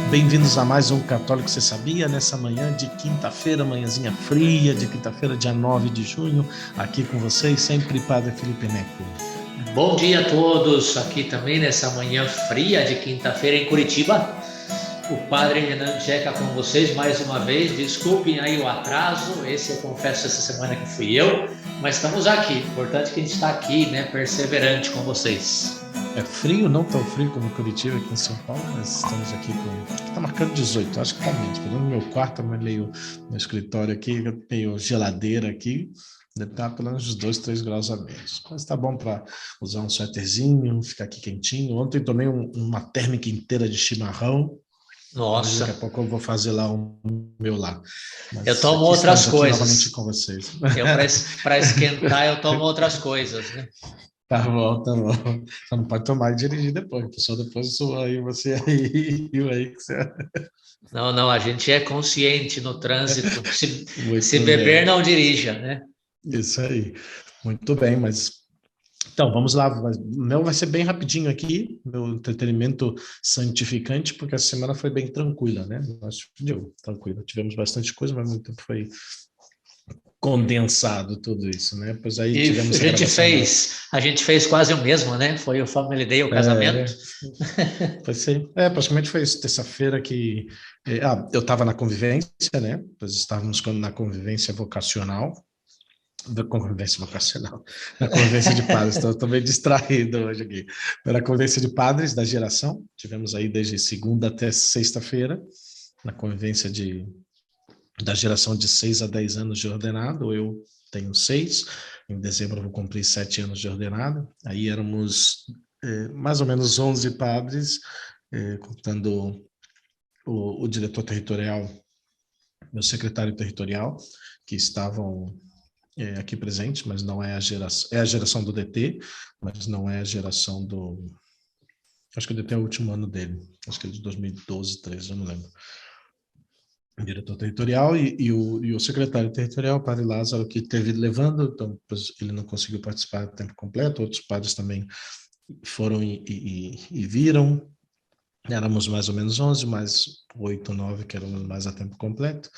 Bem-vindos a mais um Católico Você Sabia? Nessa manhã de quinta-feira, manhãzinha fria, de quinta-feira, dia 9 de junho, aqui com vocês, sempre Padre Felipe Neco. Bom dia a todos, aqui também nessa manhã fria de quinta-feira em Curitiba. O Padre Renan Tcheca com vocês mais uma vez. Desculpem aí o atraso, esse eu confesso essa semana que fui eu, mas estamos aqui. Importante que a gente está aqui, né, perseverante com vocês. É frio, não tão frio como Curitiba aqui em São Paulo, mas estamos aqui com... Aqui tá marcando 18, acho que tá menos. Pelo menos no meu quarto, meio no escritório aqui, meio geladeira aqui. Deve estar pelo menos uns 2, 3 graus a menos. Mas tá bom para usar um suéterzinho, ficar aqui quentinho. Ontem tomei uma térmica inteira de chimarrão. Nossa, Daqui a pouco eu vou fazer lá o meu lá. Mas eu tomo aqui outras estamos aqui novamente coisas. com vocês. Eu, para esquentar, eu tomo outras coisas, né? Tá bom, tá bom. Só não pode tomar e dirigir depois, só depois sua aí, você aí, eu aí que você... Não, não, a gente é consciente no trânsito. Se Muito beber, bem. não dirija, né? Isso aí. Muito bem, mas então, vamos lá. O meu vai ser bem rapidinho aqui, meu entretenimento santificante, porque a semana foi bem tranquila, né? Acho que deu tranquilo. Tivemos bastante coisa, mas muito tempo foi condensado tudo isso, né? Pois aí E tivemos a gravação da... a gente fez quase o mesmo, né? Foi o Family Day, o casamento. Foi ser, praticamente foi isso, terça-feira que eu estava na convivência, né? Nós estávamos na convivência vocacional, na convivência de padres, então eu estou meio distraído hoje aqui. Pela convivência de padres da geração, tivemos aí desde segunda até sexta-feira, na convivência da geração de 6 a 10 anos de ordenado. Eu tenho 6, em dezembro eu vou cumprir 7 anos de ordenado. Aí éramos mais ou menos 11 padres, contando o diretor territorial, meu secretário territorial, que estavam aqui presentes, mas não é a geração do DT, mas não é a geração do... Acho que o DT é o último ano dele, acho que é de 2012, 13, eu não lembro. O diretor territorial e o secretário territorial, o padre Lázaro, que teve levando, então ele não conseguiu participar a tempo completo, outros padres também foram e viram. Éramos mais ou menos 11, mais 8, 9 que éramos mais a tempo completo.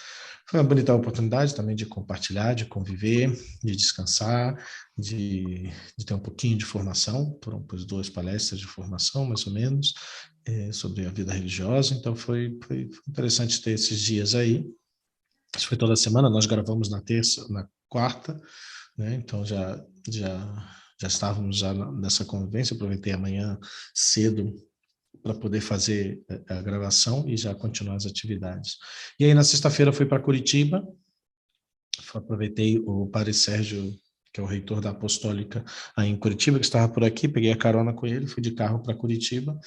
Foi uma bonita oportunidade também de compartilhar, de conviver, de descansar, de ter um pouquinho de formação. Foram 2 palestras de formação, mais ou menos, sobre a vida religiosa. Então foi interessante ter esses dias aí. Isso foi toda semana, nós gravamos na terça, na quarta, né? Então já estávamos já nessa convivência. Aproveitei amanhã cedo para poder fazer a gravação e já continuar as atividades. E aí na sexta-feira fui para Curitiba, aproveitei o padre Sérgio, que é o reitor da Apostólica aí em Curitiba, que estava por aqui, peguei a carona com ele, fui de carro para Curitiba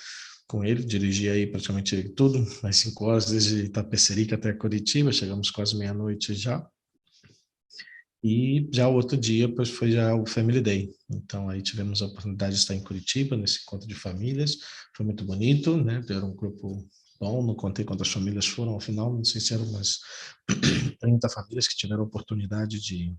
com ele, dirigi aí praticamente tudo, às 5 horas, desde Itapecerica até Curitiba, chegamos quase meia-noite já. E já o outro dia, pois foi já o Family Day. Então aí tivemos a oportunidade de estar em Curitiba, nesse encontro de famílias. Foi muito bonito, né? Era um grupo bom, não contei quantas famílias foram ao final, não sei se eram umas 30 famílias que tiveram a oportunidade de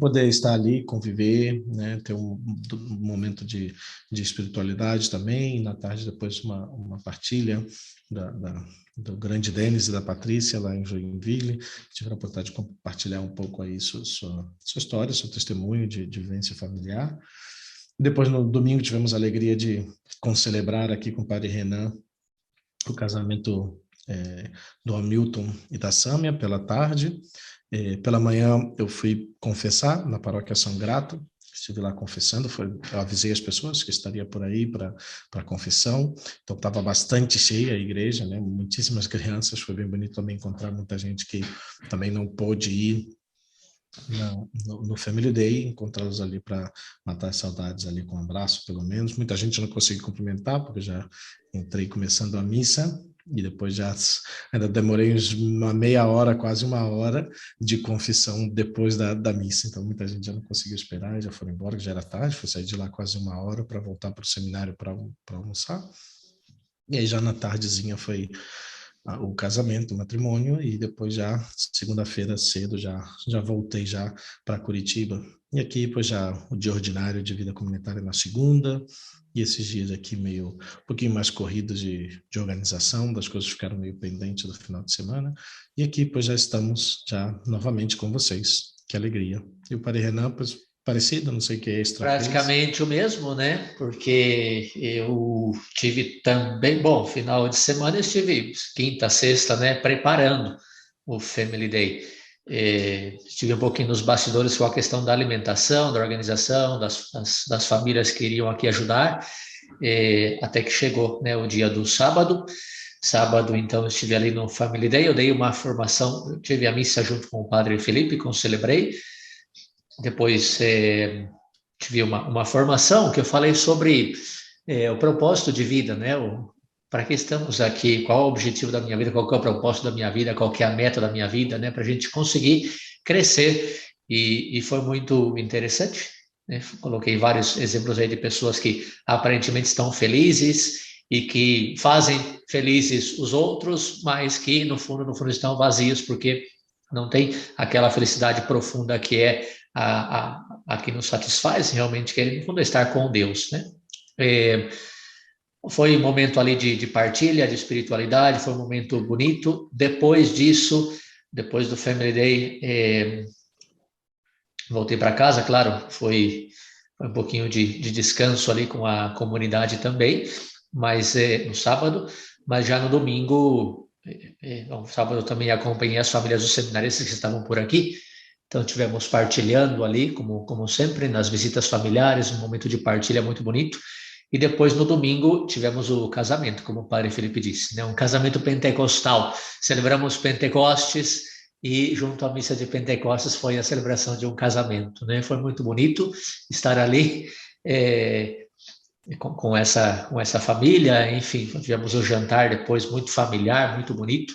poder estar ali, conviver, né, ter um momento de espiritualidade também. Na tarde, depois, uma partilha do grande Denis e da Patrícia, lá em Joinville, que tiveram a oportunidade de compartilhar um pouco aí sua história, seu testemunho de vivência familiar. Depois, no domingo, tivemos a alegria de concelebrar aqui com o padre Renan o casamento do Hamilton e da Sâmia pela tarde. Pela manhã eu fui confessar na paróquia São Grato, estive lá confessando, eu avisei as pessoas que estaria por aí para a confissão, então estava bastante cheia a igreja, né? Muitíssimas crianças, foi bem bonito também encontrar muita gente que também não pôde ir no Family Day, encontrá-los ali para matar as saudades ali com um abraço, pelo menos. Muita gente não consegui cumprimentar, porque já entrei começando a missa, e depois ainda demorei uma meia hora, quase uma hora de confissão depois da missa. Então muita gente já não conseguiu esperar, já foram embora, já era tarde, foi sair de lá quase uma hora para voltar para o seminário para almoçar. E aí já na tardezinha foi o casamento, o matrimônio, e depois já segunda-feira cedo já voltei já para Curitiba. E aqui, pois já o dia ordinário de vida comunitária na segunda, e esses dias aqui meio, um pouquinho mais corridos de organização, das coisas ficaram meio pendentes do final de semana. E aqui, pois já estamos já novamente com vocês. Que alegria. E o Padre Renan, pois, parecido, não sei o que extra fez. Praticamente o mesmo, né? Porque eu tive também, bom, final de semana eu estive quinta, sexta, né, preparando o Family Day. Estive um pouquinho nos bastidores com a questão da alimentação, da organização, das famílias que iriam aqui ajudar, até que chegou, né, o dia do sábado. Sábado, então, eu estive ali no Family Day, eu dei uma formação, eu tive a missa junto com o Padre Felipe, com o Celebrei. Depois tive uma formação que eu falei sobre o propósito de vida, né? Para que estamos aqui? Qual é o objetivo da minha vida? Qual é o propósito da minha vida? Qual que é a meta da minha vida, né? Para a gente conseguir crescer. E foi muito interessante, né? Coloquei vários exemplos aí de pessoas que aparentemente estão felizes e que fazem felizes os outros, mas que no fundo estão vazios porque não tem aquela felicidade profunda que é a que nos satisfaz realmente, que é, no fundo, estar com Deus, né? Foi um momento ali de partilha, de espiritualidade, foi um momento bonito. Depois disso, depois do Family Day, voltei para casa, claro, foi um pouquinho de descanso ali com a comunidade também, mas no sábado, mas já no domingo, no sábado eu também acompanhei as famílias dos seminaristas que estavam por aqui. Então, tivemos partilhando ali, como sempre, nas visitas familiares, um momento de partilha muito bonito. E depois, no domingo, tivemos o casamento, como o Padre Felipe disse, né? Um casamento pentecostal. Celebramos Pentecostes e, junto à missa de Pentecostes, foi a celebração de um casamento, né? Foi muito bonito estar ali com essa família. Enfim, tivemos o jantar depois, muito familiar, muito bonito.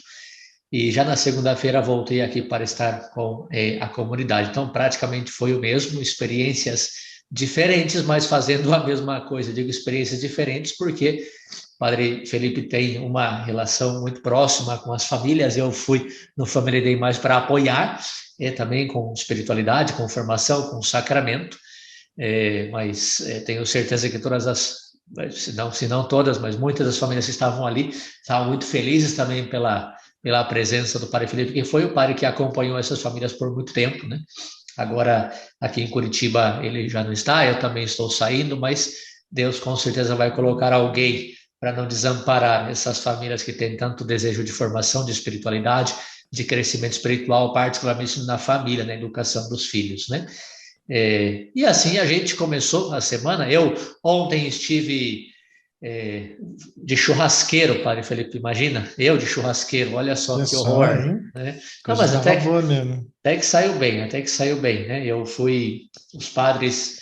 E já na segunda-feira voltei aqui para estar com a comunidade. Então, praticamente foi o mesmo, experiências diferentes, mas fazendo a mesma coisa. Digo experiências diferentes porque o Padre Felipe tem uma relação muito próxima com as famílias. Eu fui no Family Day mais para apoiar, também com espiritualidade, com formação, com sacramento. Mas tenho certeza que todas se não todas, mas muitas das famílias que estavam ali estavam muito felizes também pela presença do Padre Felipe, que foi o padre que acompanhou essas famílias por muito tempo, né? Agora, aqui em Curitiba, ele já não está, eu também estou saindo, mas Deus com certeza vai colocar alguém para não desamparar essas famílias que têm tanto desejo de formação, de espiritualidade, de crescimento espiritual, particularmente na família, na educação dos filhos, né? E assim a gente começou a semana. Eu ontem estive de churrasqueiro, Padre Felipe, imagina, eu de churrasqueiro, olha só que horror, hein? né? Não, Coisa mas estava boa mesmo. até que saiu bem, né? Eu fui, os padres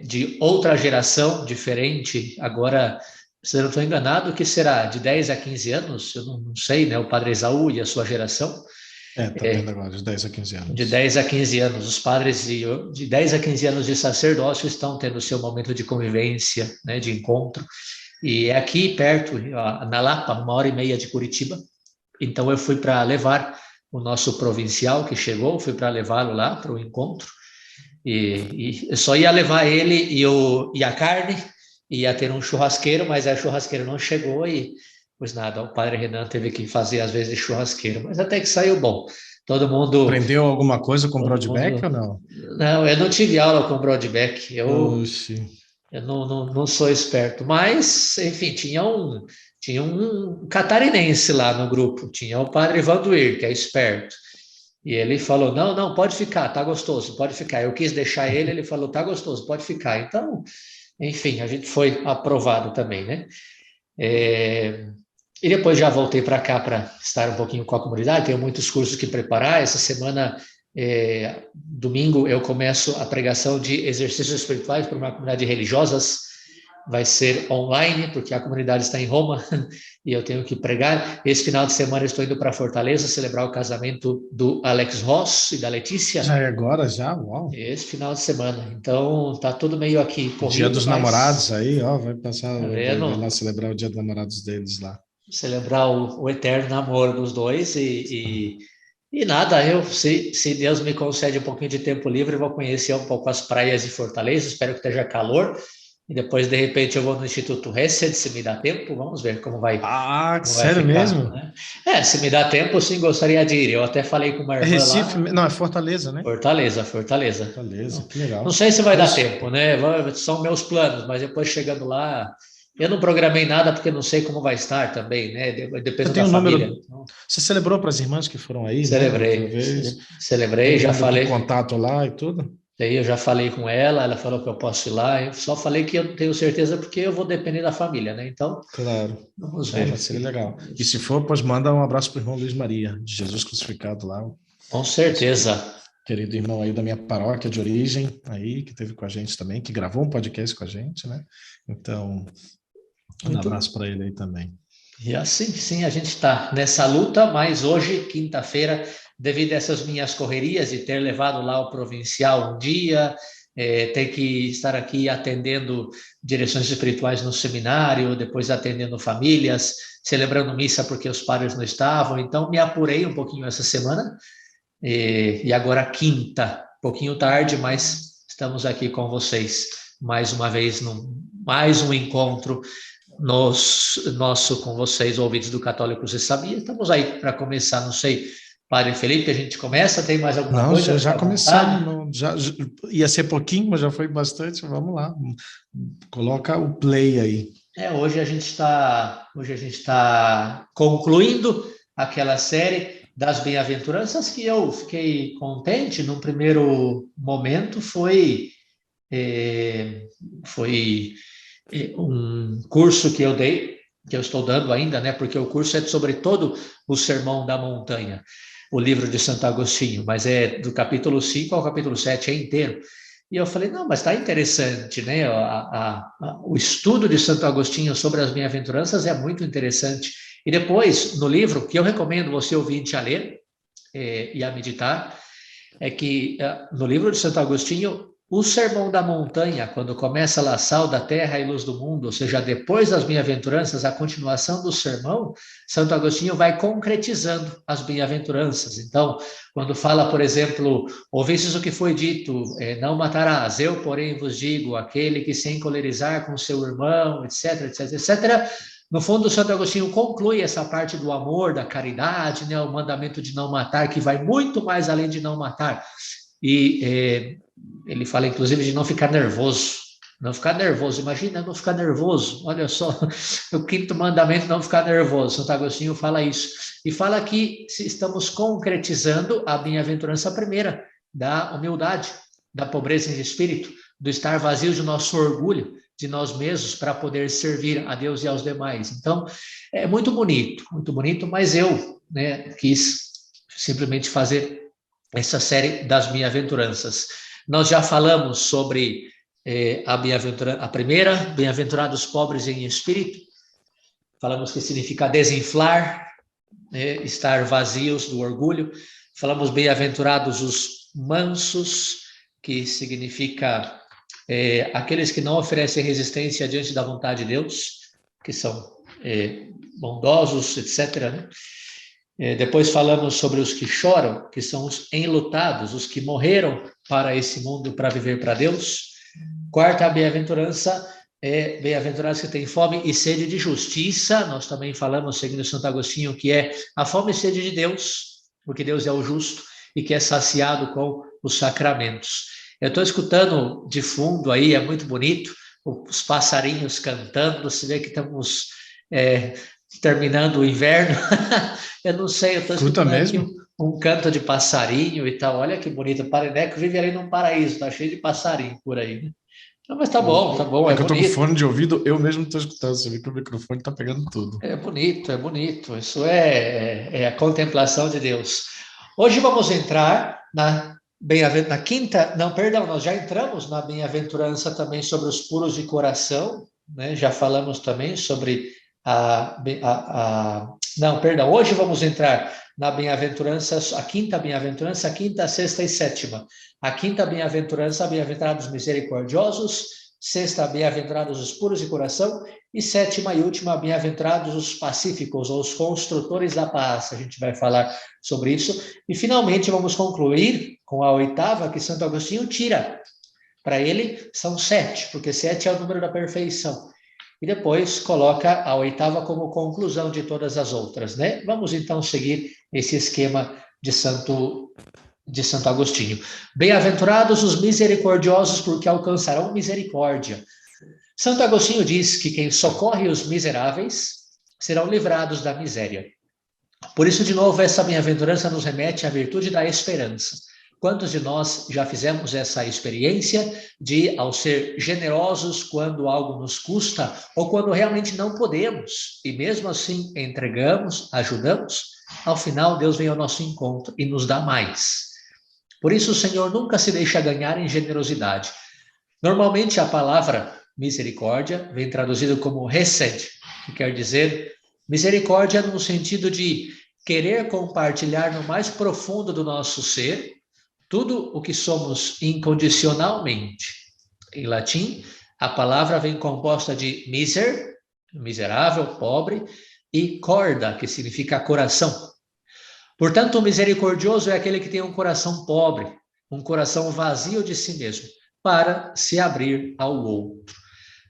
de outra geração, diferente, agora, se eu não estou enganado, que será de 10 a 15 anos, eu não sei, né? O Padre Esaú e a sua geração, Tá tendo agora, de 10 a 15 de anos. 10 a 15 anos. Os padres de 10 a 15 anos de sacerdócio estão tendo seu momento de convivência, né, de encontro. E é aqui perto, na Lapa, 1h30 de Curitiba. Então eu fui para levar o nosso provincial que chegou, fui para levá-lo lá para o encontro. E eu só ia levar ele e a carne, ia ter um churrasqueiro, mas a churrasqueiro não chegou e, pois nada, o Padre Renan teve que fazer às vezes churrasqueiro, mas até que saiu bom. Todo mundo... Aprendeu alguma coisa com Todo Broadback mundo... ou não? Não, eu não tive aula com Broadback, Oxi. eu não sou esperto, mas, enfim, tinha um catarinense lá no grupo, tinha o Padre Vanduir, que é esperto, e ele falou, não, pode ficar, tá gostoso, pode ficar. Eu quis deixar ele falou, tá gostoso, pode ficar. Então, enfim, a gente foi aprovado também, né? E depois já voltei para cá para estar um pouquinho com a comunidade, tenho muitos cursos que preparar. Essa semana, domingo, eu começo a pregação de exercícios espirituais para uma comunidade de religiosas. Vai ser online, porque a comunidade está em Roma e eu tenho que pregar. Esse final de semana eu estou indo para Fortaleza celebrar o casamento do Alex Ross e da Letícia. Já é agora, já? Uau! Esse final de semana. Então, tá tudo meio aqui corrido. Dia dos mas... namorados aí, ó, vai passar, Tá vai vendo? lá celebrar o dia dos namorados deles lá. Celebrar o eterno namoro dos dois e E nada, se Deus me concede um pouquinho de tempo livre, eu vou conhecer um pouco as praias de Fortaleza, espero que esteja calor, e depois, de repente, eu vou no Instituto Hesed, se me dá tempo, vamos ver Ah, como vai sério ficar, mesmo? né? Se me dá tempo, sim, gostaria de ir. Eu até falei com uma É irmã Recife? lá, Não, é Fortaleza, né? Fortaleza, Fortaleza. Fortaleza, Não, que não legal. sei se vai dar Poxa, tempo, né? São meus planos, mas depois chegando lá, eu não programei nada porque não sei como vai estar também, né? eu Depende da tenho o família. número. Então, Você celebrou para as irmãs que foram aí, né, da última celebrei, vez? celebrei, Todo já mundo com falei. contato lá e tudo? Daí eu já falei com ela falou que eu posso ir lá. Eu só falei que eu não tenho certeza porque eu vou depender da família, né? Então, Claro. vamos Ah, ver. mas seria legal. E se for, pois manda um abraço para o irmão Luiz Maria, de Jesus crucificado lá, Com nosso certeza. querido irmão aí da minha paróquia de origem, aí, que teve com a gente também, que gravou um podcast com a gente, né? Então, um Muito. abraço para ele aí também. E assim, sim, a gente está nessa luta, mas hoje, quinta-feira, devido a essas minhas correrias de ter levado lá o provincial um dia, ter que estar aqui atendendo direções espirituais no seminário, depois atendendo famílias, celebrando missa porque os padres não estavam, então me apurei um pouquinho essa semana, e agora quinta, um pouquinho tarde, mas estamos aqui com vocês mais uma vez, mais um encontro nosso com vocês, ouvintes do Católico Você Sabia. Estamos aí para começar, não sei, Padre Felipe, a gente começa, tem mais alguma Não, coisa? já Fica à vontade. começamos, ia ser pouquinho, mas já foi bastante, vamos lá. Coloca o play aí. Hoje a gente está concluindo aquela série das bem-aventuranças que eu fiquei contente no primeiro momento eh, foi um curso que eu dei, que eu estou dando ainda, né? Porque o curso é sobre todo o Sermão da Montanha, o livro de Santo Agostinho, mas é do capítulo 5 ao capítulo 7 é inteiro. E eu falei, não, mas está interessante, né? O estudo de Santo Agostinho sobre as bem-aventuranças é muito interessante. E depois, no livro, que eu recomendo você ouvinte a ler e a meditar, é que no livro de Santo Agostinho, o Sermão da Montanha, quando começa lá, sal da terra e luz do mundo, ou seja, depois das bem-aventuranças, a continuação do sermão, Santo Agostinho vai concretizando as bem-aventuranças. Então, quando fala, por exemplo, ouvistes o que foi dito, não matarás, eu, porém, vos digo, aquele que se encolerizar com seu irmão, etc, etc, etc. No fundo, Santo Agostinho conclui essa parte do amor, da caridade, né, o mandamento de não matar, que vai muito mais além de não matar. E ele fala, inclusive, de não ficar nervoso. Não ficar nervoso. Imagina não ficar nervoso. Olha só, o quinto mandamento, não ficar nervoso. Santo Agostinho fala isso. E fala que estamos concretizando a bem-aventurança primeira, da humildade, da pobreza de espírito, do estar vazio de nosso orgulho, de nós mesmos, para poder servir a Deus e aos demais. Então, é muito bonito, mas eu, né, quis simplesmente fazer essa série das bem-aventuranças. Nós já falamos sobre a primeira, bem-aventurados pobres em espírito. Falamos que significa desinflar, né, estar vazios do orgulho. Falamos bem-aventurados os mansos, que significa aqueles que não oferecem resistência diante da vontade de Deus, que são bondosos, etc., né? Depois falamos sobre os que choram, que são os enlutados, os que morreram para esse mundo para viver para Deus. Quarta bem-aventurança é bem-aventurados que têm fome e sede de justiça. Nós também falamos, seguindo Santo Agostinho, que é a fome e sede de Deus, porque Deus é o justo e que é saciado com os sacramentos. Eu estou escutando de fundo aí, é muito bonito, os passarinhos cantando, você vê que estamos terminando o inverno. Eu não sei, eu estou Escuta escutando aqui mesmo? um canto de passarinho e tal. Olha que bonito. O Pareneco vive ali num paraíso, tá cheio de passarinho por aí, né? Não, mas tá bom, É é que eu tô com bonito. fone de ouvido, eu mesmo tô escutando. Você vê que o microfone tá pegando tudo. É bonito, é bonito. Isso é a contemplação de Deus. Hoje vamos entrar na quinta, não, perdão, nós já entramos na bem-aventurança também sobre os puros de coração, né? Já falamos também sobre não, perdão, hoje vamos entrar na bem-aventurança, a quinta bem-aventurança, a quinta, a sexta e sétima. A quinta bem-aventurança, bem-aventurados misericordiosos, sexta, bem-aventurados os puros de coração, E sétima e última, bem-aventurados os pacíficos, ou os construtores da paz. A gente vai falar sobre isso. E finalmente vamos concluir com a oitava, que Santo Agostinho tira. Para ele são 7, porque 7 é o número da perfeição. E depois coloca a oitava como conclusão de todas as outras, né? Vamos então seguir esse esquema de Santo Agostinho. Bem-aventurados os misericordiosos, porque alcançarão misericórdia. Santo Agostinho diz que quem socorre os miseráveis serão livrados da miséria. Por isso, de novo, essa bem-aventurança nos remete à virtude da esperança. Quantos de nós já fizemos essa experiência de, ao ser generosos quando algo nos custa ou quando realmente não podemos, e mesmo assim entregamos, ajudamos, ao final Deus vem ao nosso encontro e nos dá mais. Por isso o Senhor nunca se deixa ganhar em generosidade. Normalmente a palavra misericórdia vem traduzido como hesed, que quer dizer misericórdia no sentido de querer compartilhar no mais profundo do nosso ser tudo o que somos incondicionalmente. Em latim, a palavra vem composta de miser, miserável, pobre, e corda, que significa coração. Portanto, o misericordioso é aquele que tem um coração pobre, um coração vazio de si mesmo, para se abrir ao outro.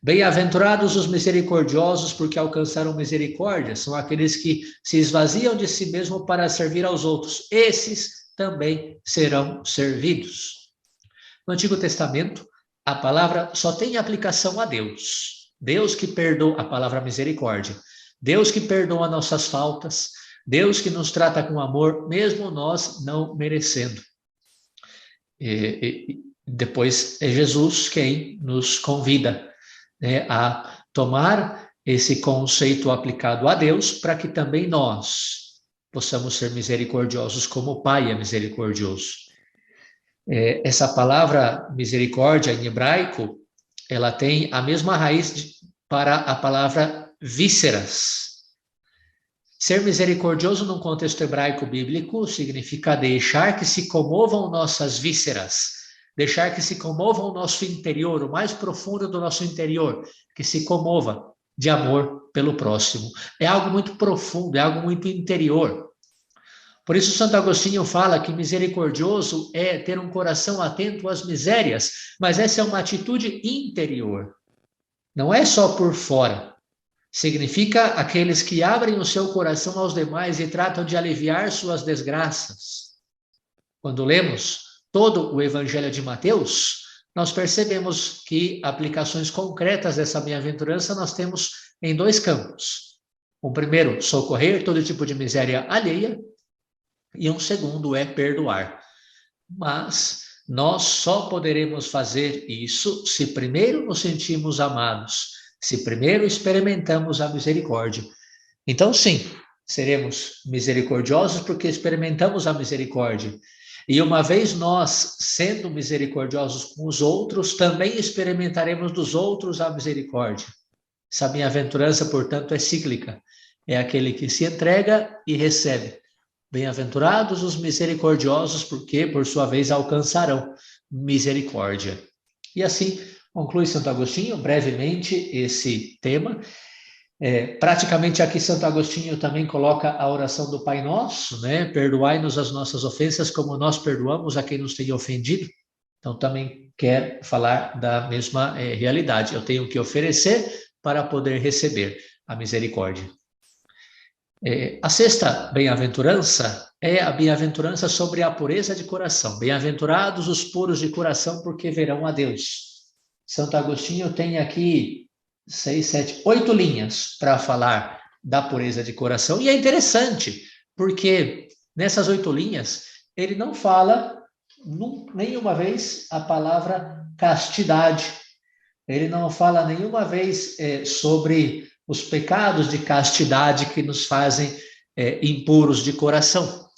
Bem-aventurados os misericordiosos, porque alcançaram misericórdia, são aqueles que se esvaziam de si mesmo para servir aos outros. Esses também serão servidos. No Antigo Testamento, a palavra só tem aplicação a Deus. Deus que perdoa, a palavra misericórdia. Deus que perdoa nossas faltas. Deus que nos trata com amor, mesmo nós não merecendo. Depois é Jesus quem nos convida, né, a tomar esse conceito aplicado a Deus para que também nós possamos ser misericordiosos como o Pai é misericordioso. Essa palavra misericórdia em hebraico, ela tem a mesma raiz para a palavra vísceras. Ser misericordioso num contexto hebraico bíblico significa deixar que se comovam nossas vísceras, deixar que se comova o nosso interior, o mais profundo do nosso interior, que se comova de amor pelo próximo. É algo muito profundo, é algo muito interior. Por isso Santo Agostinho fala que misericordioso é ter um coração atento às misérias, mas essa é uma atitude interior. Não é só por fora. Significa aqueles que abrem o seu coração aos demais e tratam de aliviar suas desgraças. Quando lemos todo o Evangelho de Mateus, nós percebemos que aplicações concretas dessa bem-aventurança nós temos em 2 campos. O primeiro, socorrer todo tipo de miséria alheia, e um segundo é perdoar. Mas nós só poderemos fazer isso se primeiro nos sentimos amados, se primeiro experimentamos a misericórdia. Então, sim, seremos misericordiosos porque experimentamos a misericórdia. E uma vez nós, sendo misericordiosos com os outros, também experimentaremos dos outros a misericórdia. Essa bem-aventurança, portanto, é cíclica. É aquele que se entrega e recebe. Bem-aventurados os misericordiosos, porque, por sua vez, alcançarão misericórdia. E assim conclui Santo Agostinho, brevemente, esse tema. Praticamente aqui Santo Agostinho também coloca a oração do Pai Nosso, né? Perdoai-nos as nossas ofensas como nós perdoamos a quem nos tem ofendido. Então também quer falar da mesma realidade. Eu tenho que oferecer para poder receber a misericórdia. A sexta bem-aventurança é a bem-aventurança sobre a pureza de coração. Bem-aventurados os puros de coração, porque verão a Deus. Santo Agostinho tem aqui 6, 7, 8 linhas para falar da pureza de coração. E é interessante, porque nessas 8 linhas, ele não fala nenhuma vez a palavra castidade. Ele não fala nenhuma vez sobre os pecados de castidade que nos fazem impuros de coração.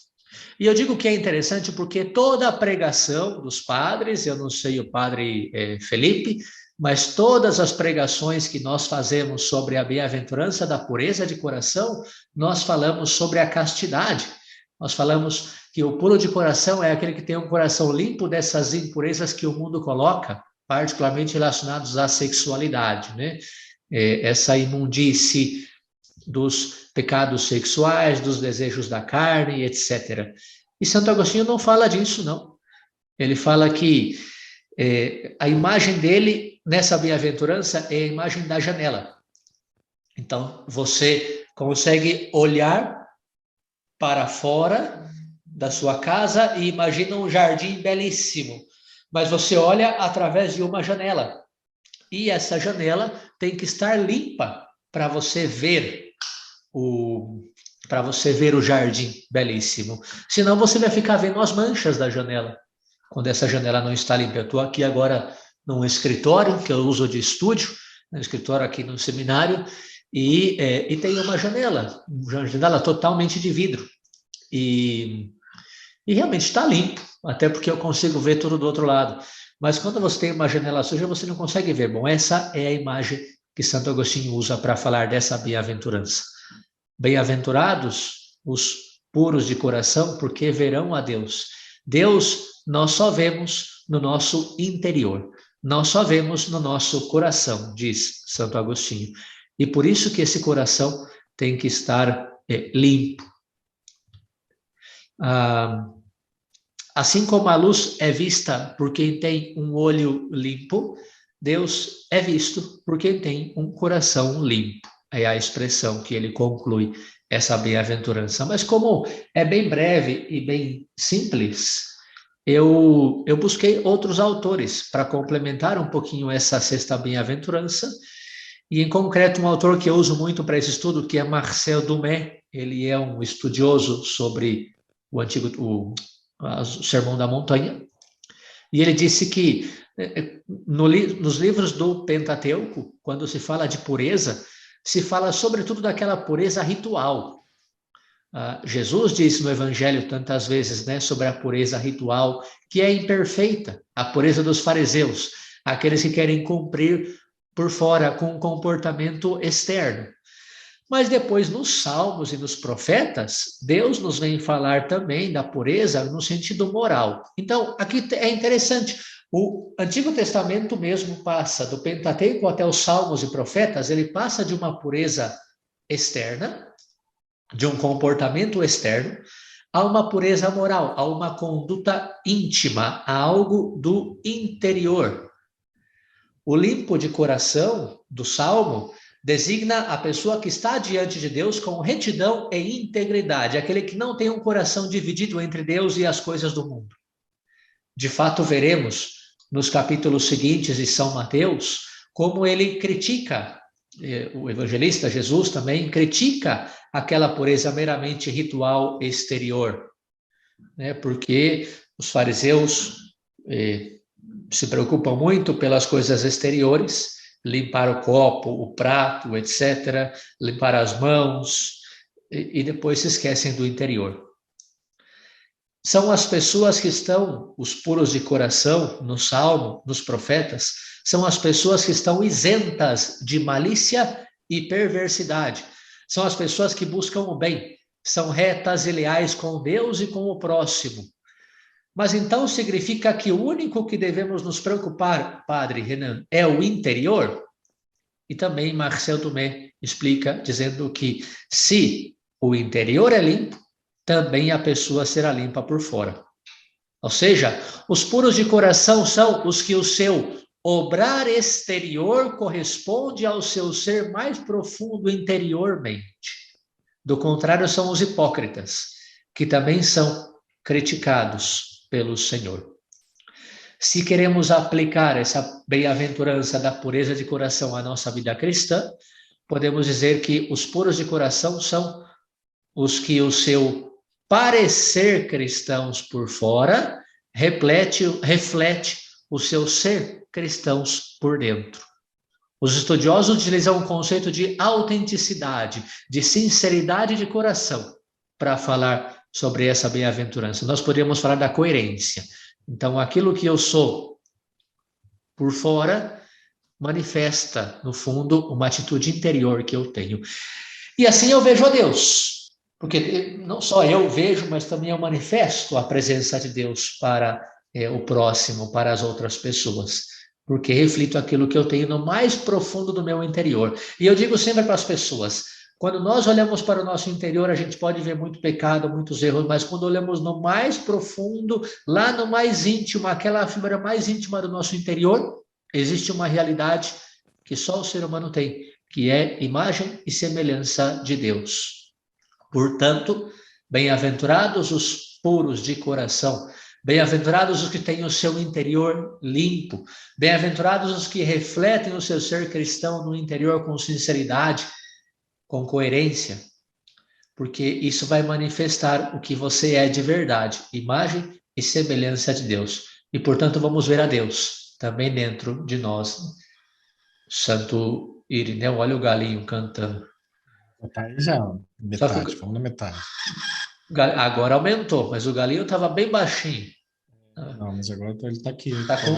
E eu digo que é interessante porque toda a pregação dos padres, eu não sei o padre Felipe, mas todas as pregações que nós fazemos sobre a bem-aventurança da pureza de coração, nós falamos sobre a castidade. Nós falamos que o puro de coração é aquele que tem um coração limpo dessas impurezas que o mundo coloca, particularmente relacionados à sexualidade, né? essa imundície dos pecados sexuais, dos desejos da carne, etc. E Santo Agostinho não fala disso, não. Ele fala que a imagem dele nessa bem-aventurança é a imagem da janela. Então, você consegue olhar para fora da sua casa e imagina um jardim belíssimo, mas você olha através de uma janela. E essa janela tem que estar limpa para você ver o jardim belíssimo. Senão você vai ficar vendo as manchas da janela, quando essa janela não está limpa. Eu estou aqui agora num escritório que eu uso de estúdio, um escritório aqui no seminário, e tem uma janela totalmente de vidro. E realmente está limpo, até porque eu consigo ver tudo do outro lado. Mas quando você tem uma janela suja, você não consegue ver. Bom, essa é a imagem que Santo Agostinho usa para falar dessa bem-aventurança. Bem-aventurados os puros de coração, porque verão a Deus. Deus nós só vemos no nosso interior. Nós só vemos no nosso coração, diz Santo Agostinho. E por isso que esse coração tem que estar limpo. Assim como a luz é vista por quem tem um olho limpo, Deus é visto por quem tem um coração limpo. É a expressão que ele conclui essa bem-aventurança. Mas como é bem breve e bem simples, eu busquei outros autores para complementar um pouquinho essa sexta bem-aventurança, e em concreto um autor que eu uso muito para esse estudo, que é Marcel Dumais. Ele é um estudioso sobre o Sermão da Montanha, e ele disse que nos livros do Pentateuco, quando se fala de pureza, se fala sobretudo daquela pureza ritual. Jesus disse no Evangelho tantas vezes, né, sobre a pureza ritual, que é imperfeita, a pureza dos fariseus, aqueles que querem cumprir por fora com um comportamento externo. Mas depois, nos Salmos e nos Profetas, Deus nos vem falar também da pureza no sentido moral. Então, aqui é interessante, o Antigo Testamento mesmo passa, do Pentateuco até os Salmos e Profetas, ele passa de uma pureza externa, de um comportamento externo, a uma pureza moral, a uma conduta íntima, a algo do interior. O limpo de coração do Salmo designa a pessoa que está diante de Deus com retidão e integridade, aquele que não tem um coração dividido entre Deus e as coisas do mundo. De fato, veremos nos capítulos seguintes de São Mateus como ele critica, o evangelista Jesus também critica aquela pureza meramente ritual exterior, né? Porque os fariseus se preocupam muito pelas coisas exteriores, limpar o copo, o prato, etc., limpar as mãos, e depois se esquecem do interior. São as pessoas que estão, os puros de coração, no Salmo, nos Profetas, são as pessoas que estão isentas de malícia e perversidade. São as pessoas que buscam o bem, são retas e leais com Deus e com o próximo. Mas então significa que o único que devemos nos preocupar, Padre Renan, é o interior? E também Marcel Dumais explica, dizendo que se o interior é limpo, também a pessoa será limpa por fora. Ou seja, os puros de coração são os que o seu obrar exterior corresponde ao seu ser mais profundo interiormente. Do contrário, são os hipócritas, que também são criticados pelo Senhor. Se queremos aplicar essa bem-aventurança da pureza de coração à nossa vida cristã, podemos dizer que os puros de coração são os que o seu parecer cristãos por fora reflete o seu ser cristãos por dentro. Os estudiosos utilizam o conceito de autenticidade, de sinceridade de coração, para falar sobre essa bem-aventurança. Nós poderíamos falar da coerência. Então, aquilo que eu sou por fora manifesta, no fundo, uma atitude interior que eu tenho. E assim eu vejo a Deus. Porque não só eu vejo, mas também eu manifesto a presença de Deus para o próximo, para as outras pessoas. porque reflito aquilo que eu tenho no mais profundo do meu interior. E eu digo sempre para as pessoas, quando nós olhamos para o nosso interior, a gente pode ver muito pecado, muitos erros, mas quando olhamos no mais profundo, lá no mais íntimo, aquela fibra mais íntima do nosso interior, existe uma realidade que só o ser humano tem, que é imagem e semelhança de Deus. Portanto, bem-aventurados os puros de coração, bem-aventurados os que têm o seu interior limpo, bem-aventurados os que refletem o seu ser cristão no interior com sinceridade, com coerência, porque isso vai manifestar o que você é de verdade, imagem e semelhança de Deus. E, portanto, vamos ver a Deus também dentro de nós. Santo Irineu, olha o galinho cantando. Tá aí já, metade, vamos na metade. Agora aumentou, mas o galinho estava bem baixinho. Não, mas agora ele está aqui. Tá com...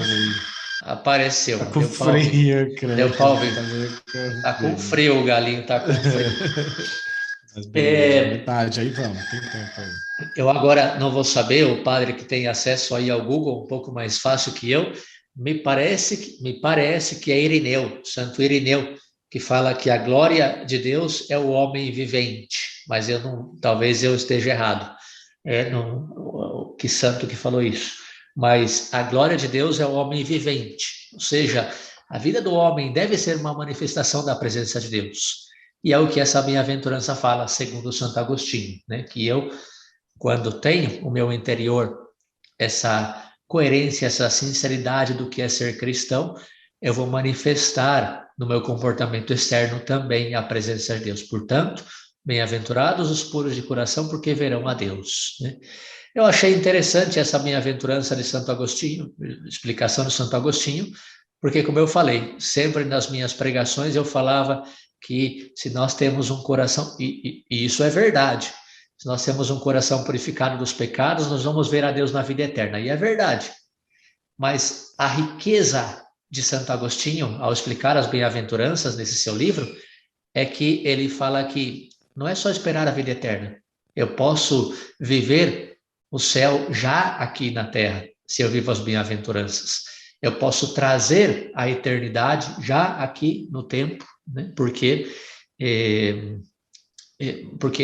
Apareceu. Tá com frio, creio. Deu pau, tá com frio o galinho, tá com frio. Mas beleza, metade, aí vamos, tem tempo aí. Eu agora não vou saber, o padre que tem acesso aí ao Google, um pouco mais fácil que eu, me parece que é Irineu, Santo Irineu, que fala que a glória de Deus é o homem vivente, mas eu não, talvez eu esteja errado. Que santo que falou isso? Mas a glória de Deus é o homem vivente, ou seja, a vida do homem deve ser uma manifestação da presença de Deus. E é o que essa bem-aventurança fala, segundo Santo Agostinho, né? Que eu, quando tenho o meu interior, essa coerência, essa sinceridade do que é ser cristão, eu vou manifestar no meu comportamento externo também a presença de Deus. Portanto, bem-aventurados os puros de coração, porque verão a Deus, né? Eu achei interessante essa bem-aventurança de Santo Agostinho, explicação de Santo Agostinho, porque, como eu falei, sempre nas minhas pregações eu falava que se nós temos um coração, e isso é verdade, se nós temos um coração purificado dos pecados, nós vamos ver a Deus na vida eterna, e é verdade. Mas a riqueza de Santo Agostinho, ao explicar as bem-aventuranças nesse seu livro, é que ele fala que não é só esperar a vida eterna, eu posso viver o céu já aqui na terra, se eu vivo as bem-aventuranças. Eu posso trazer a eternidade já aqui no tempo, né? Porque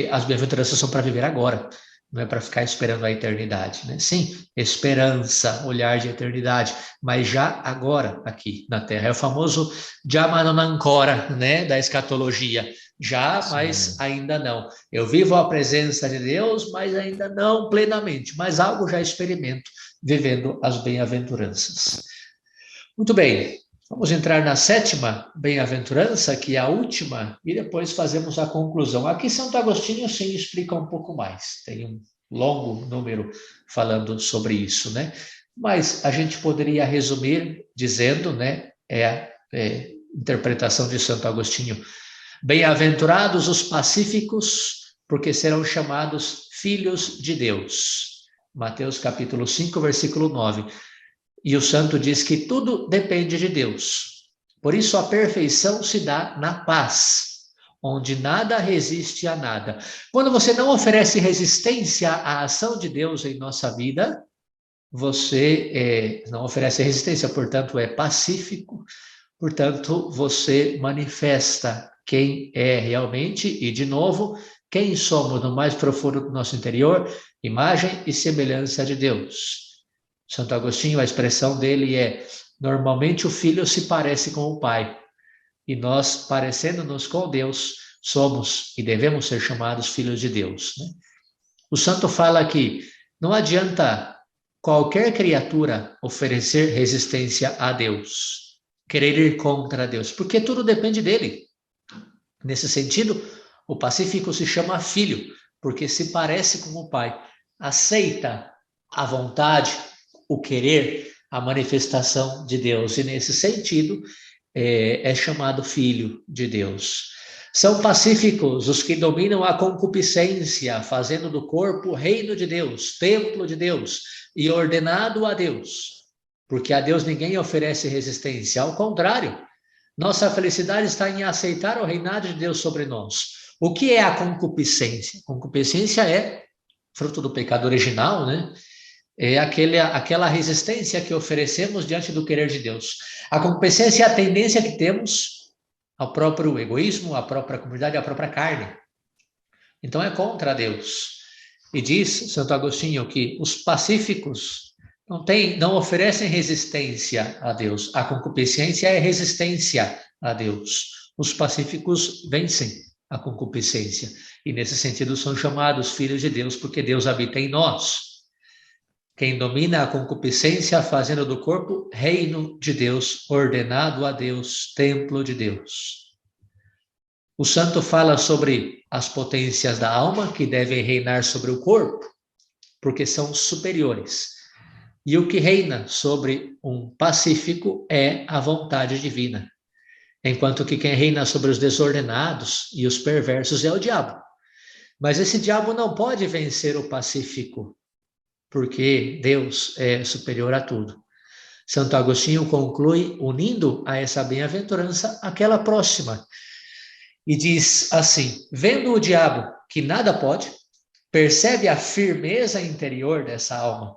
as bem-aventuranças são para viver agora, não é para ficar esperando a eternidade, né? Sim, esperança, olhar de eternidade, mas já agora aqui na Terra. É o famoso Jamanancora, né, da escatologia. Já, mas ainda não. Eu vivo a presença de Deus, mas ainda não plenamente, mas algo já experimento vivendo as bem-aventuranças. Muito bem, vamos entrar na sétima bem-aventurança, que é a última, e depois fazemos a conclusão. Aqui Santo Agostinho sim explica um pouco mais, tem um longo número falando sobre isso, né? Mas a gente poderia resumir dizendo, né, interpretação de Santo Agostinho: bem-aventurados os pacíficos, porque serão chamados filhos de Deus. Mateus capítulo 5, versículo 9. E o santo diz que tudo depende de Deus. Por isso a perfeição se dá na paz, onde nada resiste a nada. Quando você não oferece resistência à ação de Deus em nossa vida, você não oferece resistência, portanto é pacífico, portanto você manifesta quem é realmente e, de novo, quem somos no mais profundo do nosso interior, imagem e semelhança de Deus. Santo Agostinho, a expressão dele é: normalmente o filho se parece com o pai, e nós, parecendo-nos com Deus, somos e devemos ser chamados filhos de Deus, né? O santo fala que não adianta qualquer criatura oferecer resistência a Deus, querer ir contra Deus, porque tudo depende dele. Nesse sentido, o pacífico se chama filho, porque se parece com o pai, aceita a vontade, o querer, a manifestação de Deus, e nesse sentido é chamado filho de Deus. São pacíficos os que dominam a concupiscência, fazendo do corpo reino de Deus, templo de Deus e ordenado a Deus, porque a Deus ninguém oferece resistência, ao contrário, nossa felicidade está em aceitar o reinado de Deus sobre nós. O que é a concupiscência? Concupiscência é fruto do pecado original, né? é aquela resistência que oferecemos diante do querer de Deus. A concupiscência é a tendência que temos ao próprio egoísmo, à própria comunidade, à própria carne. Então é contra Deus. E diz Santo Agostinho que os pacíficos não oferecem resistência a Deus. A concupiscência é resistência a Deus. Os pacíficos vencem a concupiscência. E nesse sentido são chamados filhos de Deus, porque Deus habita em nós. Quem domina a concupiscência, fazendo do corpo reino de Deus, ordenado a Deus, templo de Deus. O santo fala sobre as potências da alma que devem reinar sobre o corpo, porque são superiores. E o que reina sobre um pacífico é a vontade divina, enquanto que quem reina sobre os desordenados e os perversos é o diabo. Mas esse diabo não pode vencer o pacífico, porque Deus é superior a tudo. Santo Agostinho conclui unindo a essa bem-aventurança aquela próxima, e diz assim: vendo o diabo que nada pode, percebe a firmeza interior dessa alma.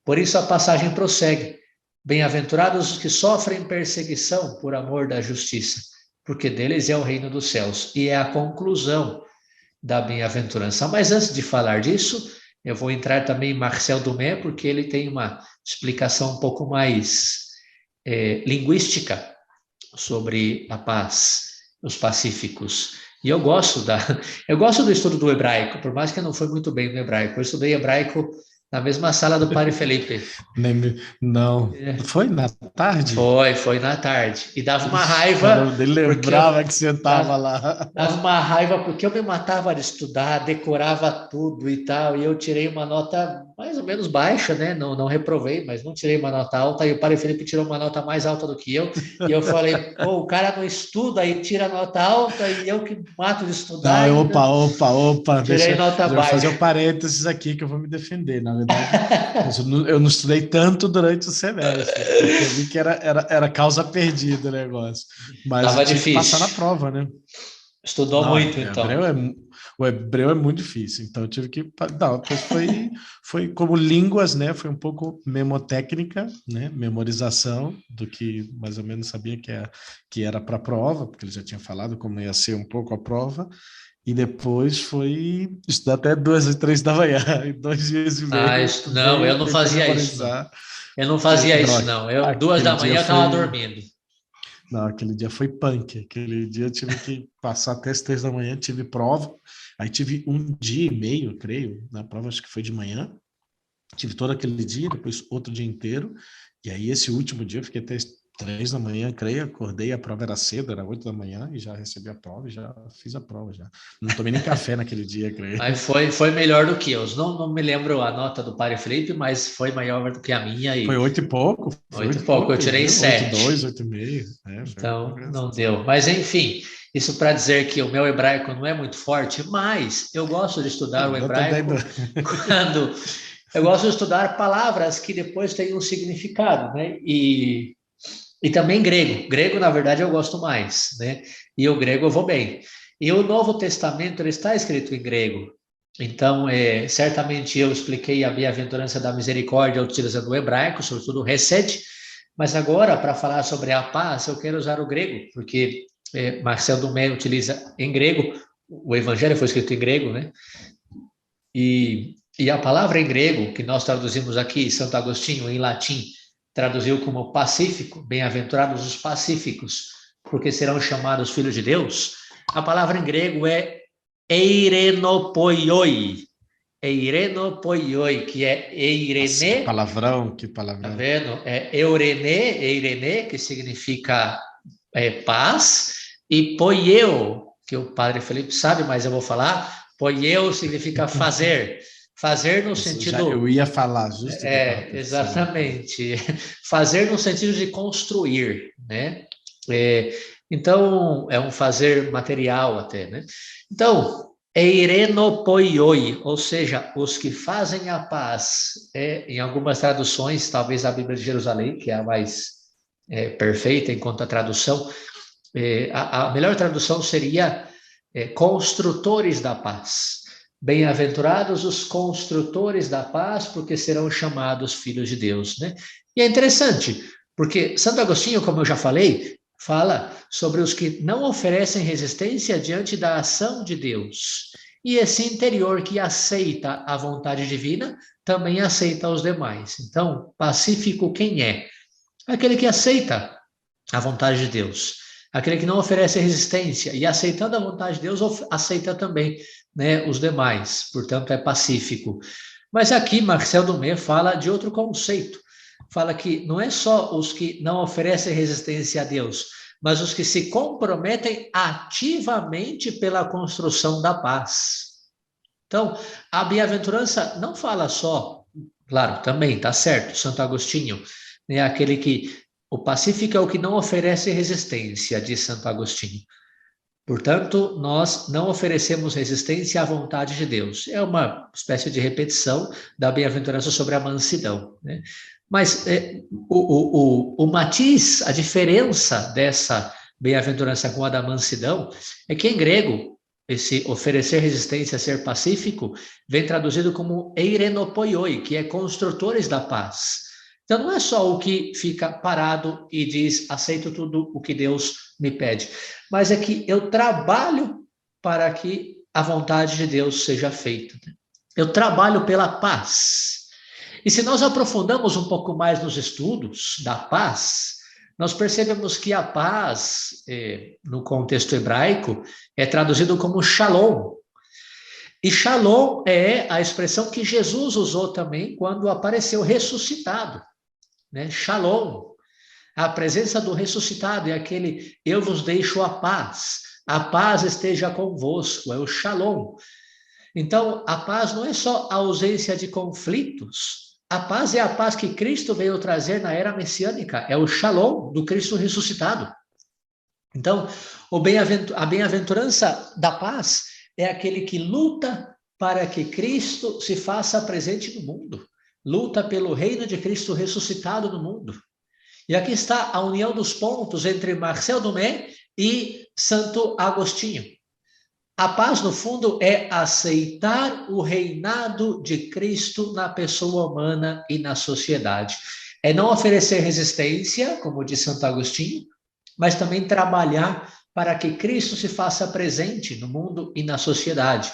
Por isso a passagem prossegue: bem-aventurados os que sofrem perseguição por amor da justiça, porque deles é o reino dos céus. E é a conclusão da bem-aventurança. Mas antes de falar disso, eu vou entrar também em Marcel Dumais, porque ele tem uma explicação um pouco mais linguística sobre a paz, os pacíficos. E eu gosto do estudo do hebraico, por mais que eu não fui muito bem no hebraico. Eu estudei hebraico na mesma sala do Padre Felipe. Não, foi na tarde? Foi na tarde. E dava uma raiva. Eu lembrava que você estava lá. Dava uma raiva porque eu me matava de estudar, decorava tudo e tal, e eu tirei uma nota mais ou menos baixa, né? Não reprovei, mas não tirei uma nota alta, e o Padre Felipe tirou uma nota mais alta do que eu, e eu falei, pô, o cara não estuda e tira nota alta, e eu que mato de estudar. Não, opa, tirei nota baixa. Vou fazer um parênteses aqui que eu vou me defender, na verdade. eu não estudei tanto durante o semestre, eu vi que era causa perdida o negócio, mas tava tinha difícil. Que passar na prova, né? Estudou muito, então. O hebreu é muito difícil, então eu tive que... Não, foi como línguas, né? Foi um pouco memotécnica, né? Memorização do que mais ou menos sabia que era para a prova, porque ele já tinha falado como ia ser um pouco a prova, e depois foi estudar até 2 e 3 da manhã, em 2 dias e meio. Não, eu não fazia isso. Eu não fazia isso, não. 2 da manhã eu estava dormindo. Não, aquele dia foi punk. Aquele dia eu tive que passar até as 3 da manhã, tive prova. Aí tive 1 dia e meio, creio, na prova, acho que foi de manhã. Tive todo aquele dia, depois outro dia inteiro. E aí esse último dia eu fiquei até 3 da manhã, creio, acordei, a prova era cedo, era 8 da manhã, e já recebi a prova e já fiz a prova. Já. Não tomei nem café naquele dia, creio. Aí foi melhor do que eu. Não me lembro a nota do Padre Felipe, mas foi maior do que a minha. Foi 8 e pouco. 8 e pouco, eu tirei 7. 8,2, 8,5. Então, não deu. Mas, enfim, isso para dizer que o meu hebraico não é muito forte, mas eu gosto de estudar o hebraico quando... Eu gosto de estudar palavras que depois têm um significado, né? E também grego. Grego, na verdade, eu gosto mais, né? E o grego eu vou bem. E o Novo Testamento, ele está escrito em grego. Então, certamente eu expliquei a bem-aventurança da misericórdia utilizando o hebraico, sobretudo o Hesed, mas agora, para falar sobre a paz, eu quero usar o grego, porque Marcel Dumais utiliza em grego, o Evangelho foi escrito em grego, né? E a palavra em grego, que nós traduzimos aqui, Santo Agostinho, em latim, traduziu como pacífico, bem-aventurados os pacíficos, porque serão chamados filhos de Deus. A palavra em grego é eirenopoioi. Eirenopoioi, que é eirene. Que palavrão. Tá vendo? É eirene, que significa paz, e poieo, que o Padre Felipe sabe, mas eu vou falar. Poieo significa fazer. Fazer no sentido... eu ia falar, justo. Exatamente. Fazer no sentido de construir, né? Então, é um fazer material até, né? Então, eirenopoioi, ou seja, os que fazem a paz. Em algumas traduções, talvez a Bíblia de Jerusalém, que é a mais perfeita enquanto a tradução, a melhor tradução seria construtores da paz. Bem-aventurados os construtores da paz, porque serão chamados filhos de Deus, né? E é interessante, porque Santo Agostinho, como eu já falei, fala sobre os que não oferecem resistência diante da ação de Deus. E esse interior que aceita a vontade divina, também aceita os demais. Então, pacífico quem é? Aquele que aceita a vontade de Deus. Aquele que não oferece resistência e aceitando a vontade de Deus, aceita também, né, os demais. Portanto, é pacífico. Mas aqui Marcel Dumé fala de outro conceito. Fala que não é só os que não oferecem resistência a Deus, mas os que se comprometem ativamente pela construção da paz. Então, a bem-aventurança não fala só, claro, também está certo, Santo Agostinho, né, aquele que o pacífico é o que não oferece resistência, diz Santo Agostinho. Portanto, nós não oferecemos resistência à vontade de Deus. É uma espécie de repetição da bem-aventurança sobre a mansidão, né? Mas o matiz, a diferença dessa bem-aventurança com a da mansidão, é que em grego, esse oferecer resistência, ser pacífico, vem traduzido como eirenopoioi, que é construtores da paz. Então, não é só o que fica parado e diz, aceito tudo o que Deus me pede, mas é que eu trabalho para que a vontade de Deus seja feita. Eu trabalho pela paz. E se nós aprofundamos um pouco mais nos estudos da paz, nós percebemos que a paz, no contexto hebraico, é traduzido como shalom. E shalom é a expressão que Jesus usou também quando apareceu ressuscitado, né? Shalom, a presença do ressuscitado é aquele, eu vos deixo a paz esteja convosco, é o shalom. Então, a paz não é só a ausência de conflitos, a paz é a paz que Cristo veio trazer na era messiânica, é o shalom do Cristo ressuscitado. Então, a bem-aventurança da paz é aquele que luta para que Cristo se faça presente no mundo, luta pelo reino de Cristo ressuscitado no mundo. E aqui está a união dos pontos entre Marcel Dumé e Santo Agostinho. A paz, no fundo, é aceitar o reinado de Cristo na pessoa humana e na sociedade. É não oferecer resistência, como diz Santo Agostinho, mas também trabalhar para que Cristo se faça presente no mundo e na sociedade.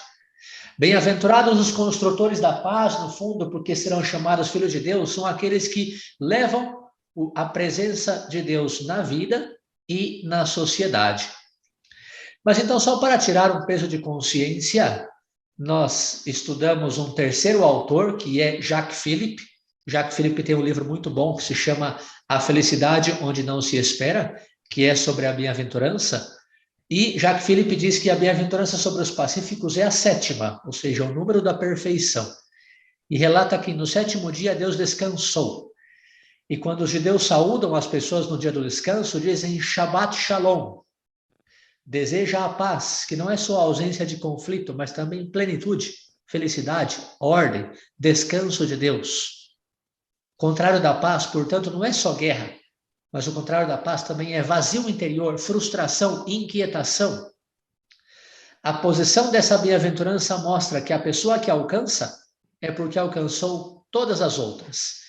Bem-aventurados os construtores da paz, no fundo, porque serão chamados filhos de Deus, são aqueles que levam a presença de Deus na vida e na sociedade. Mas então, só para tirar um peso de consciência, nós estudamos um terceiro autor, que é Jacques Philippe. Jacques Philippe tem um livro muito bom que se chama A Felicidade Onde Não Se Espera, que é sobre a bem-aventurança. E Jacques Philippe diz que a bem-aventurança sobre os pacíficos é a sétima, ou seja, o número da perfeição. E relata que no sétimo dia Deus descansou. E quando os judeus saúdam as pessoas no dia do descanso, dizem Shabbat Shalom. Deseja a paz, que não é só a ausência de conflito, mas também plenitude, felicidade, ordem, descanso de Deus. O contrário da paz, portanto, não é só guerra, mas o contrário da paz também é vazio interior, frustração, inquietação. A posição dessa bem-aventurança mostra que a pessoa que alcança é porque alcançou todas as outras.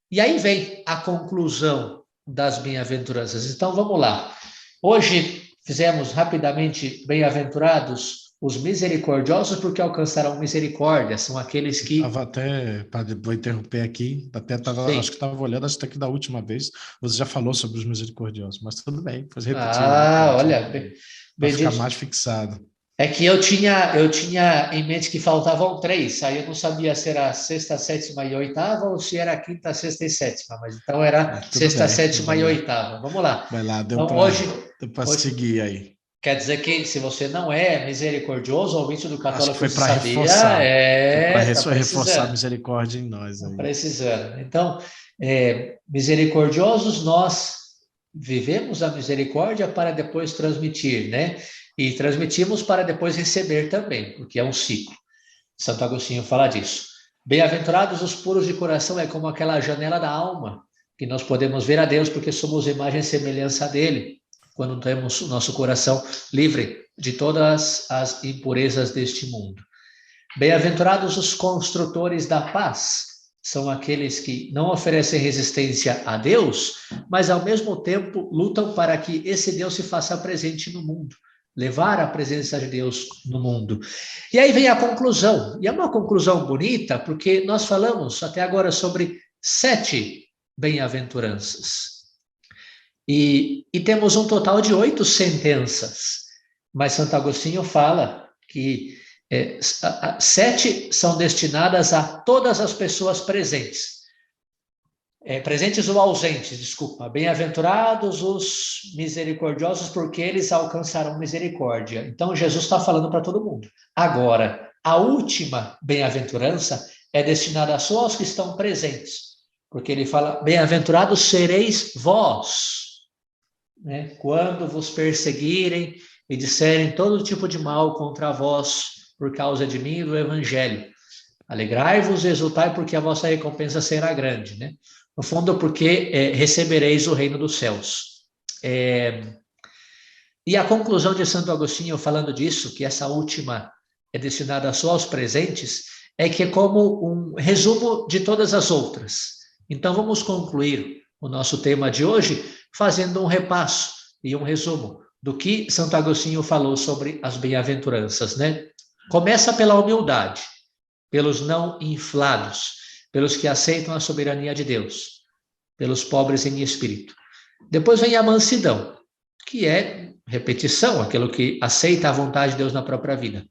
E aí vem a conclusão das bem-aventuranças. Então, vamos lá. Hoje fizemos rapidamente bem-aventurados os misericordiosos porque alcançarão misericórdia. São aqueles que... Padre, vou interromper aqui, acho que estava olhando, acho que aqui da última vez você já falou sobre os misericordiosos, mas tudo bem, foi repetir. Olha, para ficar mais fixado. É que eu tinha em mente que faltavam 3, aí eu não sabia se era sexta, sétima e oitava ou se era quinta, sexta e sétima, mas então era sexta, sétima e oitava. Vamos lá. Vai lá, deu então, para seguir aí. Quer dizer que se você não é misericordioso, ouvinte do católico, foi para reforçar, reforçar a misericórdia em nós. Aí. Precisando. Então, misericordiosos, nós vivemos a misericórdia para depois transmitir, né? E transmitimos para depois receber também, porque é um ciclo. Santo Agostinho fala disso. Bem-aventurados os puros de coração, é como aquela janela da alma, que nós podemos ver a Deus porque somos imagem e semelhança dele, quando temos o nosso coração livre de todas as impurezas deste mundo. Bem-aventurados os construtores da paz, são aqueles que não oferecem resistência a Deus, mas ao mesmo tempo lutam para que esse Deus se faça presente no mundo, levar a presença de Deus no mundo. E aí vem a conclusão, e é uma conclusão bonita, porque nós falamos até agora sobre 7 bem-aventuranças. E temos um total de 8 sentenças, mas Santo Agostinho fala que 7 são destinadas a todas as pessoas presentes. Presentes ou ausentes, desculpa. Bem-aventurados os misericordiosos, porque eles alcançarão misericórdia. Então, Jesus está falando para todo mundo. Agora, a última bem-aventurança é destinada só aos que estão presentes. Porque ele fala, bem-aventurados sereis vós, né? Quando vos perseguirem e disserem todo tipo de mal contra vós, por causa de mim e do Evangelho. Alegrai-vos e exultai, porque a vossa recompensa será grande, né? No fundo, porque recebereis o reino dos céus. E a conclusão de Santo Agostinho, falando disso, que essa última é destinada só aos presentes, é que é como um resumo de todas as outras. Então, vamos concluir o nosso tema de hoje fazendo um repasso e um resumo do que Santo Agostinho falou sobre as bem-aventuranças, né? Começa pela humildade, pelos não inflados, pelos que aceitam a soberania de Deus, pelos pobres em espírito. Depois vem a mansidão, que é repetição, aquilo que aceita a vontade de Deus na própria vida.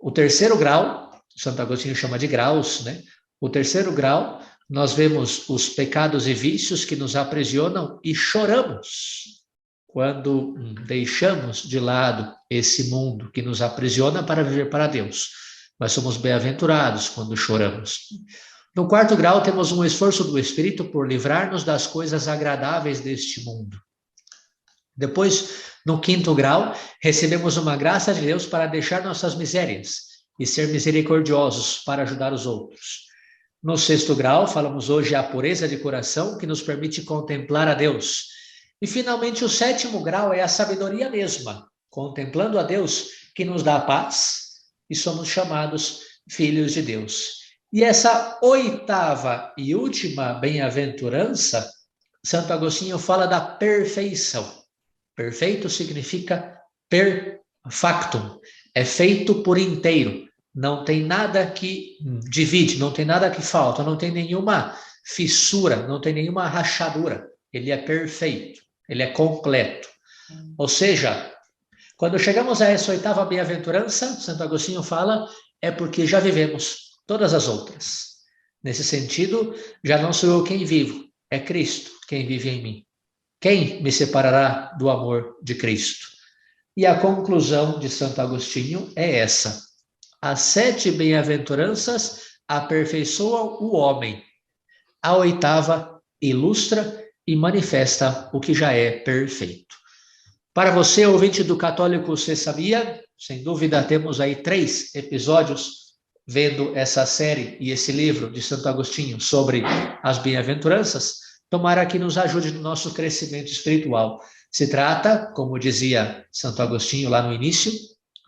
O terceiro grau, Santo Agostinho chama de graus, né? O terceiro grau, nós vemos os pecados e vícios que nos aprisionam e choramos quando deixamos de lado esse mundo que nos aprisiona para viver para Deus. Mas somos bem-aventurados quando choramos. No quarto grau, temos um esforço do Espírito por livrar-nos das coisas agradáveis deste mundo. Depois, no quinto grau, recebemos uma graça de Deus para deixar nossas misérias e ser misericordiosos para ajudar os outros. No sexto grau, falamos hoje a pureza de coração, que nos permite contemplar a Deus. E, finalmente, o sétimo grau é a sabedoria mesma, contemplando a Deus, que nos dá a paz, e somos chamados filhos de Deus. E essa oitava e última bem-aventurança, Santo Agostinho fala da perfeição. Perfeito significa per factum, é feito por inteiro. Não tem nada que divide, não tem nada que falta, não tem nenhuma fissura, não tem nenhuma rachadura. Ele é perfeito, ele é completo. Ou seja, quando chegamos a essa oitava bem-aventurança, Santo Agostinho fala, é porque já vivemos todas as outras. Nesse sentido, já não sou eu quem vivo, é Cristo quem vive em mim. Quem me separará do amor de Cristo? E a conclusão de Santo Agostinho é essa. As 7 bem-aventuranças aperfeiçoam o homem. A oitava ilustra e manifesta o que já é perfeito. Para você, ouvinte do Católico, você sabia? Sem dúvida, temos aí 3 episódios vendo essa série e esse livro de Santo Agostinho sobre as bem-aventuranças. Tomara que nos ajude no nosso crescimento espiritual. Se trata, como dizia Santo Agostinho lá no início,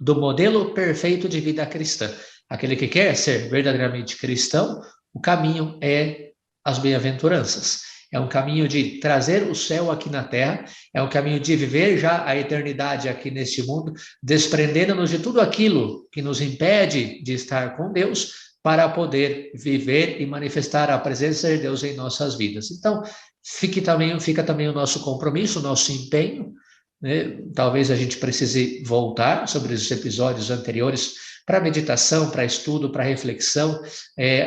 do modelo perfeito de vida cristã. Aquele que quer ser verdadeiramente cristão, o caminho é as bem-aventuranças. É um caminho de trazer o céu aqui na terra, é um caminho de viver já a eternidade aqui neste mundo, desprendendo-nos de tudo aquilo que nos impede de estar com Deus, para poder viver e manifestar a presença de Deus em nossas vidas. Então, fica também o nosso compromisso, o nosso empenho, né? Talvez a gente precise voltar sobre os episódios anteriores para meditação, para estudo, para reflexão.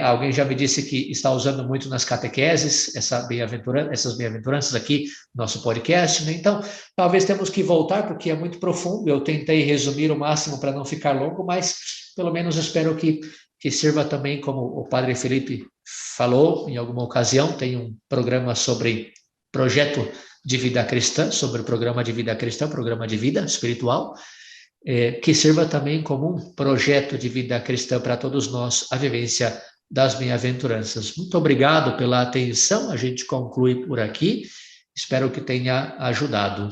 Alguém já me disse que está usando muito nas catequeses essas bem-aventuranças aqui, nosso podcast, né? Então, talvez temos que voltar, porque é muito profundo. Eu tentei resumir o máximo para não ficar longo, mas pelo menos espero que sirva também, como o Padre Felipe falou em alguma ocasião, tem um programa sobre projeto de vida cristã, sobre o programa de vida cristã, programa de vida espiritual, que sirva também como um projeto de vida cristã para todos nós, a vivência das bem-aventuranças. Muito obrigado pela atenção, a gente conclui por aqui, espero que tenha ajudado.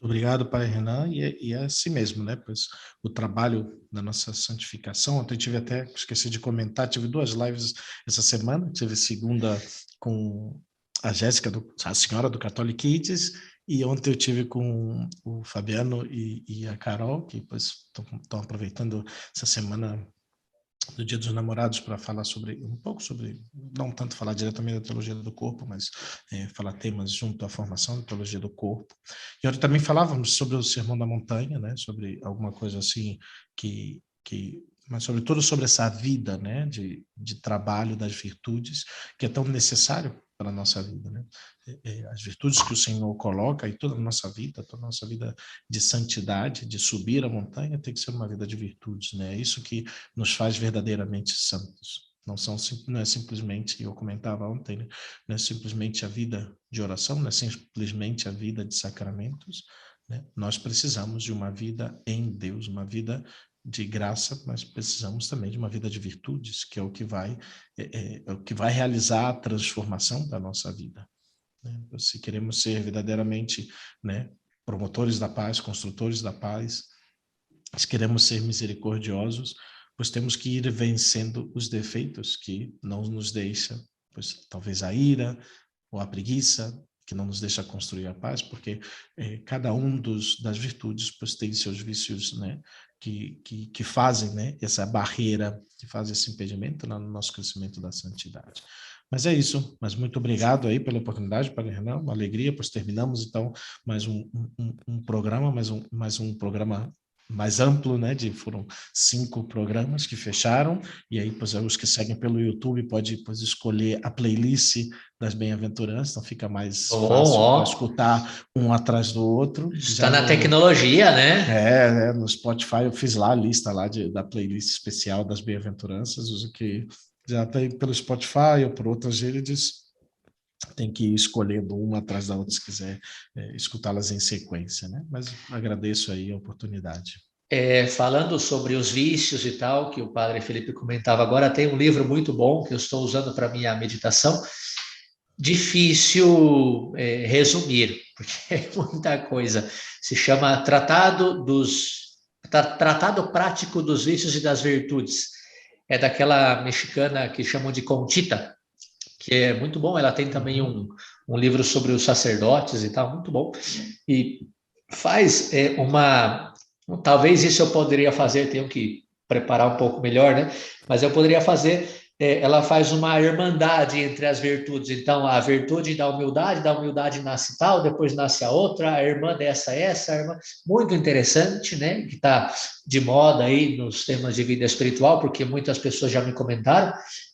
Obrigado, Pai Renan, e é assim mesmo, né? Pois o trabalho da nossa santificação, ontem tive até, esqueci de comentar, tive 2 lives essa semana, tive segunda com a Jéssica, a senhora do Catholic Kids, e ontem eu tive com o Fabiano e a Carol, que pois estão aproveitando essa semana do Dia dos Namorados para falar um pouco sobre, não tanto falar diretamente da teologia do corpo, mas falar temas junto à formação da teologia do corpo. E ontem também falávamos sobre o Sermão da Montanha, né, sobre alguma coisa assim mas sobretudo sobre essa vida, né, de trabalho das virtudes, que é tão necessário para a nossa vida, né? As virtudes que o Senhor coloca em toda a nossa vida de santidade, de subir a montanha, tem que ser uma vida de virtudes, né? É isso que nos faz verdadeiramente santos. Não é simplesmente, eu comentava ontem, né? Não é simplesmente a vida de oração, não é simplesmente a vida de sacramentos, né? Nós precisamos de uma vida em Deus, uma vida de graça, mas precisamos também de uma vida de virtudes, que é o que vai realizar a transformação da nossa vida, né? Se queremos ser verdadeiramente, né, promotores da paz, construtores da paz, se queremos ser misericordiosos, pois temos que ir vencendo os defeitos que não nos deixa, pois talvez a ira ou a preguiça, que não nos deixa construir a paz, porque cada um das virtudes pois tem seus vícios, né, que fazem, né, essa barreira, que fazem esse impedimento no nosso crescimento da santidade. Mas é isso, mas muito obrigado aí pela oportunidade, Padre Renan, uma alegria, pois terminamos então mais um programa, mais um programa mais amplo, né? Foram 5 programas que fecharam, e aí pois, os que seguem pelo YouTube podem escolher a playlist das bem-aventuranças, então fica mais fácil para escutar um atrás do outro. Está na tecnologia, né? No Spotify eu fiz lá a lista lá da playlist especial das bem-aventuranças, uso que já tem pelo Spotify ou por outras redes, tem que ir escolhendo uma atrás da outra se quiser escutá-las em sequência, né? Mas agradeço aí a oportunidade. Falando sobre os vícios e tal, que o padre Felipe comentava agora, tem um livro muito bom que eu estou usando para minha meditação. Difícil resumir, porque é muita coisa. Se chama Tratado Prático dos Vícios e das Virtudes. É daquela mexicana que chamam de Conchita, que é muito bom. Ela tem também um livro sobre os sacerdotes e tal, muito bom. E faz talvez isso eu poderia fazer, tenho que preparar um pouco melhor, né? Mas eu poderia fazer, ela faz uma irmandade entre as virtudes. Então, a virtude da humildade nasce tal, depois nasce a outra, a irmã dessa, a irmã. Muito interessante, né? Que está de moda aí nos temas de vida espiritual, porque muitas pessoas já me comentaram.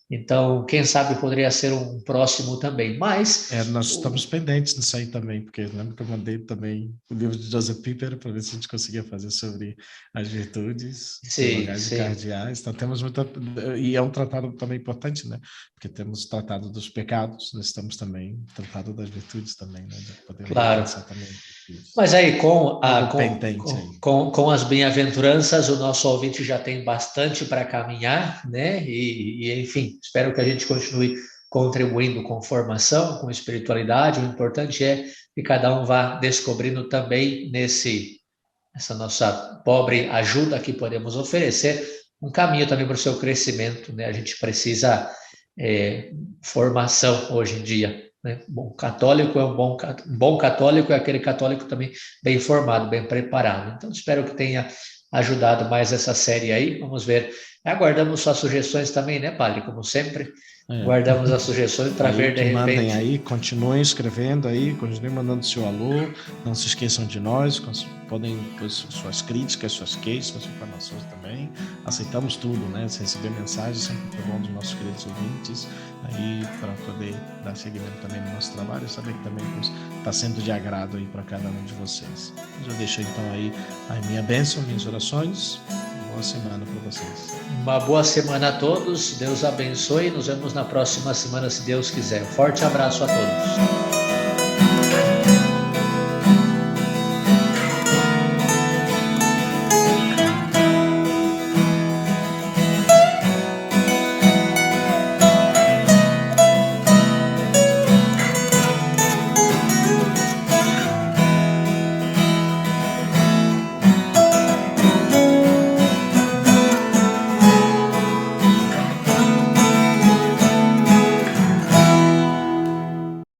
Então, quem sabe poderia ser um próximo também, mas... nós estamos pendentes disso aí também, porque eu lembro que eu mandei também o livro de Joseph Piper para ver se a gente conseguia fazer sobre as virtudes teologais e cardeais. Então, temos muita... E é um tratado também importante, né? Porque temos o tratado dos pecados, nós estamos também tratado das virtudes também, né? De poder claro. Também. Mas aí, com as bem-aventuranças, o nosso ouvinte já tem bastante para caminhar, né? E, enfim, espero que a gente continue contribuindo com formação, com espiritualidade. O importante é que cada um vá descobrindo também essa nossa pobre ajuda que podemos oferecer, um caminho também para o seu crescimento, né? A gente precisa formação hoje em dia. Bom católico é um bom católico, é aquele católico também bem formado, bem preparado. Então, espero que tenha ajudado mais essa série aí. Vamos ver. Aguardamos suas sugestões também, né, padre? Como sempre, guardamos as sugestões para ver de repente. Mandem aí, continuem escrevendo aí, continuem mandando seu alô. Não se esqueçam de nós. Podem pôr suas críticas, suas queixas, suas informações também. Aceitamos tudo, né? Se receber mensagens, sempre é bom dos nossos queridos ouvintes aí para poder dar seguimento também no nosso trabalho e saber que também está sendo de agrado aí para cada um de vocês. Eu deixo então aí a minha bênção, minhas orações. Boa semana para vocês. Uma boa semana a todos. Deus abençoe. Nos vemos na próxima semana, se Deus quiser. Um forte abraço a todos.